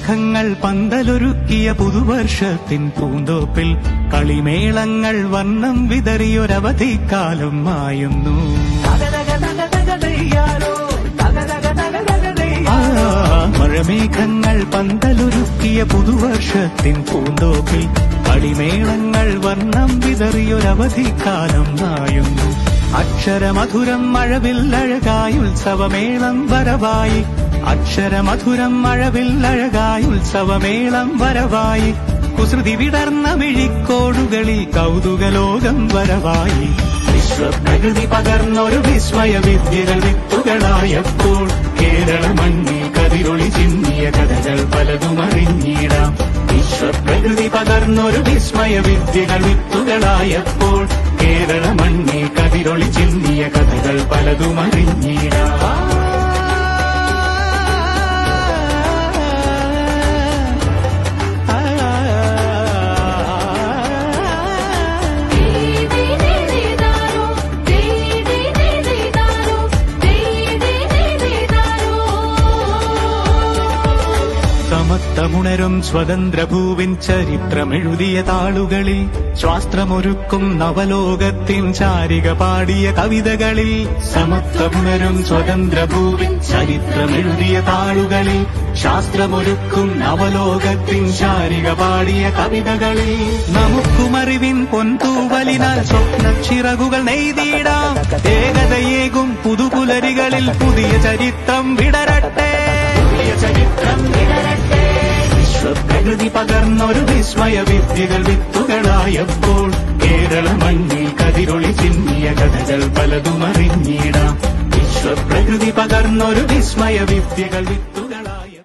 വർണ്ണമേഘങ്ങൾ പന്തലൊരുക്കിയ പുതുവർഷത്തിൻ പൂന്തോപ്പിൽ കളിമേളങ്ങൾ വർണ്ണം വിതറിയൊരവധിക്കാലം മായുന്നു. മഴമേഘങ്ങൾ പന്തലൊരുക്കിയ പുതുവർഷത്തിൻ പൂന്തോപ്പിൽ കളിമേളങ്ങൾ വർണ്ണം വിതറിയൊരവധിക്കാലം മായുന്നു. അക്ഷരമധുരം മഴവില്ലഴകായി ഉത്സവമേളം വരവായി. അക്ഷരമധുരം മഴവില്ലഴകായി ഉത്സവമേളം വരവായി. കുസൃതി വിടർന്ന മിഴിക്കോടുകളിൽ കൗതുകലോകം വരവായി. വിശ്വപ്രകൃതി പകർന്നൊരു വിസ്മയ വിദ്യകൾ വിത്തുകളായപ്പോൾ കേരള മണ്ണിൽ കതിരൊളി ചിന്നിയ കഥകൾ പലതും അറിഞ്ഞിടാം. വിശ്വപ്രകൃതി പകർന്നൊരു വിസ്മയ വിദ്യകൾ വിത്തുകളായപ്പോൾ കേരള മണ്ണിൽ കതിരൊളി ചിന്നിയ കഥകൾ പലതും അറിഞ്ഞിടാം. സമത്വമുണരും സ്വതന്ത്രഭൂവിൻ ചരിത്രമെഴുതിയ താളുകളിൽ ശാസ്ത്രമൊരുക്കും നവലോകത്തിൻ ചാരിക പാടിയ കവിതകളിൽ. സമത്വമുണരും സ്വതന്ത്രഭൂവിൻ ചരിത്രമെഴുതിയ താളുകളിൽ ശാസ്ത്രമൊരുക്കും നവലോകത്തിൻ ചാരിക പാടിയ കവിതകളിൽ. നമുക്കുമറിവിൻ പൊൻതൂവലിനാൽ സ്വപ്നച്ചിറകുകൾ നെയ്തിടാം. ഏകതയേകും പുതുപുലരികളിൽ പുതിയ ചരിത്രം വിടരട്ടെ. വിശ്വപ്രകൃതി പകർന്നൊരു വിസ്മയ വിദ്യകൾ വിത്തുകളായപ്പോൾ കേരള മണ്ണിൽ കതിരൊളി ചിന്നിയ കഥകൾ പലതും അറിഞ്ഞിടാം. വിശ്വപ്രകൃതി പകർന്നൊരു വിസ്മയ വിദ്യകൾ